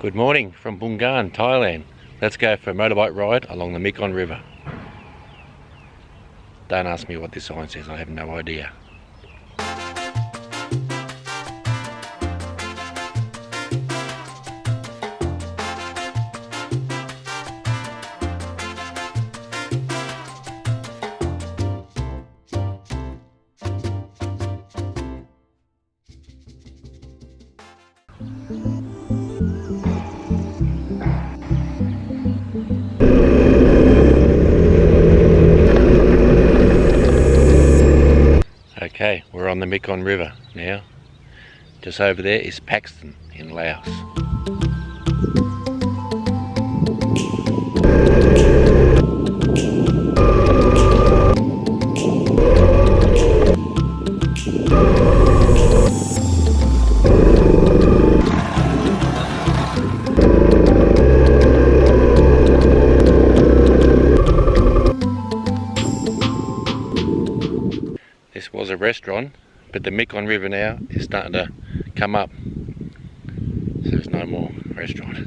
Good morning from Bungan, Thailand. Let's go for a motorbike ride along the Mekong River. Don't ask me what this sign says, I have no idea. Okay, we're on the Mekong River now. Just over there is Paxton in Laos. This was a restaurant, but the Mekong River now is starting to come up, so there's no more restaurant.